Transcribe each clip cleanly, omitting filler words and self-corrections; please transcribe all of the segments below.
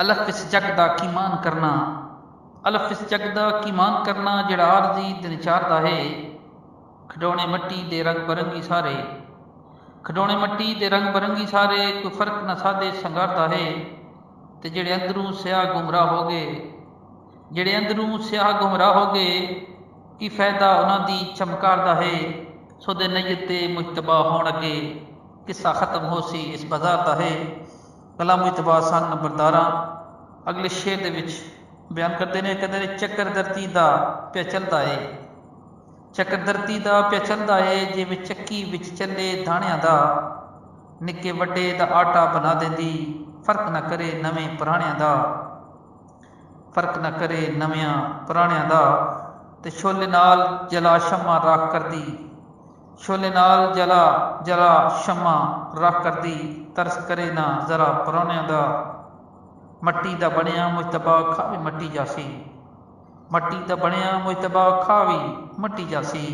अलफ इस जग दा कीमान करना, अलफ इस जग दा कीमान करना जिहड़ा आरजी ते नचारदा है। खिडौने मट्टी दे रंग बरंगी सारे, खिडौने मट्टी दे रंग बरंगी सारे, कोई फर्क न सादे संगारदा है। ते जेड़े अंदरों स्याह गुमराह हो गए, जेड़े अंदरों स्याह गुमराह हो गए, की फायदा उन्हां दी चमकारदा है। सोदे नैयत ते मुजतबा होण अगे किस्सा खत्म हो सी इस बाजार दा है। कलाम मुजतबा सॉन्ग नंबरदारां अगले शेर दे विच बयान करते हैं, कहते हैं चक्कर धरती दा पिया चलदा है, चक्कर धरती दा पिया चलदा है, जिवें चक्की विच चले दाणियां दा, निक्के वड्डे दा आटा बना देंदी, फर्क न करे नवें पुराणियां दा, फर्क न करे नवियां पुराणियां दा। ते छोले नाल जला शम्मा राख करदी, छोले नाल जला जला शम्मा राख करदी, तरस करे ना जरा पुराणियां दा। मट्टी दा बनिया मुजतबा खावी मट्टी जासी, मट्टी दा बनिया मुजतबा खावी मट्टी जासी,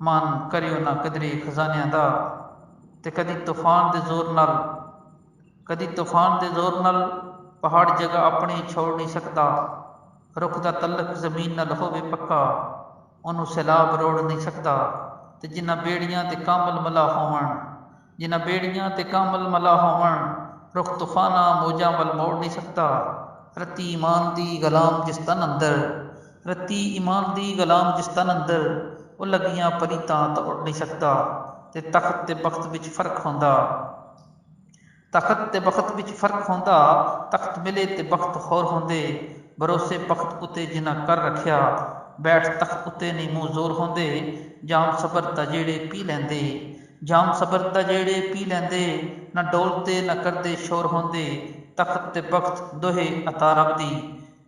मन करियो ना कदरे खजानियां दा। ते कदी तूफान दे जोर नाल, कदी तूफान दे जोर नाल पहाड़ जगह अपनी छोड़ नहीं सकता। रुख दा तलक जमीन नाल होवे पक्का, उन्होंने सैलाब रोड़ नहीं सकता। ते जिन्हां बेड़ियां ते कामल मला होवण, जिन्हां बेड़ियां ते कामल मला होवण, रुख तूफाना मौजा वल मोड़ नहीं सकता। रत्ती ईमान दी गलाम जिस तन अंदर, रत्ती ईमान दी गलाम जिस तन अंदर, वो लगियां परीतां तोड़ नहीं सकता। ते तख्त ते बख्त विच फर्क होंदा, तख्त ते बख्त विच फर्क होंदा, तख्त मिले ते बख्त होर होंदे। भरोसे बख्त उत्ते जिन्हां कर रखिया, बैठ तख्त उत्ते नहीं मूँह जोर होंदे। जाम सबर दा जेड़े पी लैंदे, जाम सबर दा जेड़े पी लैंदे, न डोलते न करदे शोर होंदे। तख्त ते बख्त दोहे अता रब दी,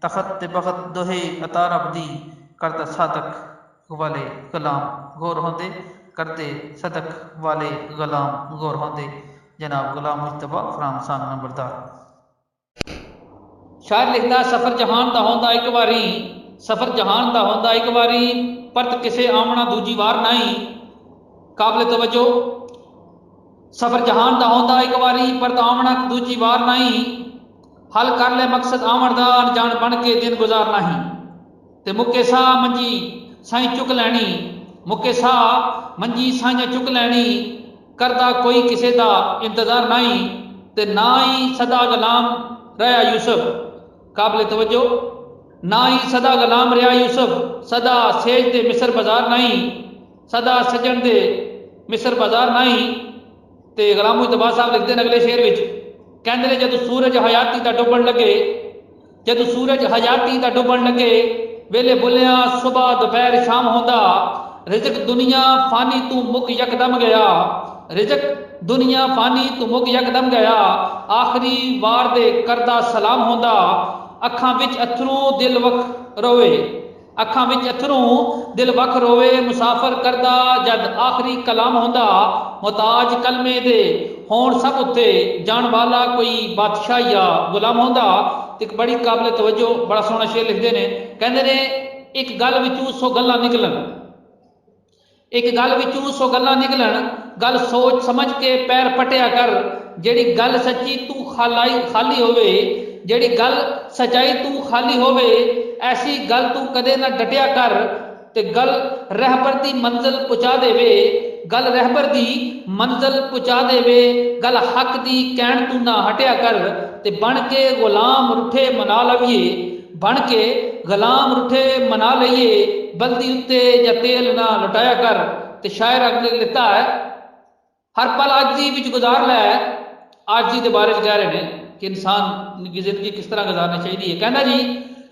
तख्त ते बख्त दोहे अता रब दी, करदा सदक वाले गुलाम गौर होंदे, करदे सदक वाले गुलाम गौर होंदे। जनाब गुलाम मुजतबा फ्राम सॉन्ग नंबरदार। शायर लिखदा सफर जहान दा होंदा एक वारी, सफर जहान दा होंदा एक वारी, परत किसे आमना दूजी वार नहीं। काबिल तवज्जो, सफर जहान दा होंदा एक वारी, परत आमना दूजी वार नहीं। हल कर ले मकसद आमण दा, अनजान बन के दिन गुजार नहीं। ते मुके सा मंजी साई चुक लैनी, मुके सा मंजी साइयां चुक लैनी, करदा कोई किसे दा इंतजार नहीं। ते ना ही सदा गुलाम रहा यूसुफ, काबिल तवज्जो, ना ही सदा गुलाम रहा यूसुफ, सदा सेज दे मिस्र बाजार नहीं, सदा सजन दे मिस्र बाजार नहीं। ते गुलाम मुजतबा साहब लिखते हैं अगले शेर विच, कहंदे ने जदों सूरज हयाती दा डुबण लगे, जदों सूरज हयाती दा डुबण लगे, वेले बुलिया सुबह दोपहर शाम होंदा, रिजक दुनिया फानी तू मुक यकदम गया, रिजक दुनिया फानी तू मुक यकदम गया, आखिरी वार दे करदा सलाम होंदा। अखां विच अथरू दिल वख रोवे, अखां विच अथरू दिल वख रोवे, मुसाफर करदा जद आखिरी कलाम होंदा। मुताज कलमे दे होण सब उत्ते, जान वाला कोई बादशाह या गुलाम होंदा। एक बड़ी काबिल तवज्जो बड़ा सोहना शेर लिखते हैं, कहते ने एक गल विचों सौ गल्लां निकलन, एक गल विचों सौ गल्लां निकलन, गल सोच समझ के पैर पटिया कर। जेड़ी गल सच्ची तू खाली होवे, जेड़ी गल सच्चाई तू खाली होवे, ऐसी गल तू कदे ना डटिया कर। ते गल रहबर दी मंजिल पहुंचा देवे, गल रहबर दी मंजिल पहुंचा देवे, गल हक दी कहण तू ना हटिया कर। ते बन के गुलाम रुठे मना लविए, बन के गुलाम रुठे मना लइए, बल्दी उत्ते या तेल ना लुटाया कर। ते शायर अगले लिखता है, हर पल आजी विच गुजार लै, आजी के बारे कह रहे हैं कि इंसान की जिंदगी किस तरह गुजारनी चाहिए। कहना जी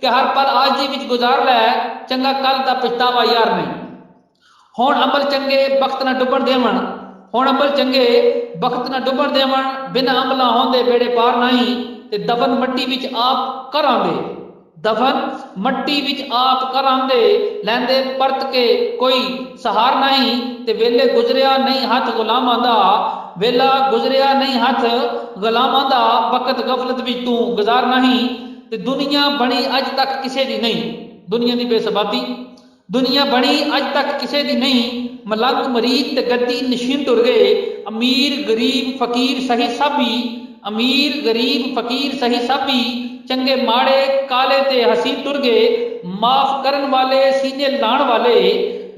कि हर पल आजी विच गुजार लै, चंगा कल दा पछतावा यार नहीं। हुण अमल चंगे बख्त ना डुबण देवण, हुण अमल चंगे बख्त ना डुबण देवण, बिना अमला होंदे बेड़े पार नहीं। ते दफन मट्टी विच आप कर आंदे, दफन मट्टी विच आप कर आंदे, लैंदे परत के कोई सहार नहीं। ते वेले गुजरिया नहीं हथ गुलामां दा, वेला गुजरिया नहीं हथ गुलामां दा, वक्त गफलत विच तू गुजार नहीं। ते दुनिया बनी अज तक किसे दी नहीं, दुनिया दी बेसबाती, दुनिया बनी अज तक किसे दी नहीं। मलंग मरीद ते गद्दी नशीन टुर गए, अमीर गरीब फकीर सही सब ही, अमीर गरीब फकीर सही सब ही, ਚੰਗੇ ਮਾੜੇ ਕਾਲੇ ਤੇ ਹਸੀ ਤੁਰ ਗਏ, ਮਾਫ ਕਰਨ ਵਾਲੇ ਸੀਨੇ ਲਾਣ ਵਾਲੇ,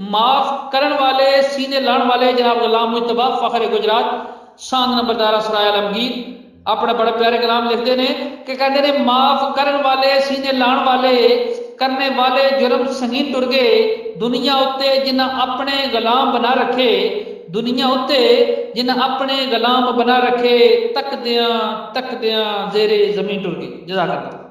ਮਾਫ ਕਰਨ ਵਾਲੇ ਸੀਨੇ ਲਾਣ ਵਾਲੇ। जनाब गुलाम मुजतबा फखर गुजरात सांग नंबरदारा सराय आलमगीर अपने बड़े प्यारे कलाम लिखते हैं कि कहते हैं माफ करने वाले सीने लाण वाले, करने वाले जुर्म संगीन तुर गए, दुनिया उत्ते जिन्हें अपने गुलाम बना रखे, दुनिया उत्ते जिन्हें अपने गुलाम बना रखे, तकदियां जेरे जमीन टुर गई। जज़ाकल्लाह।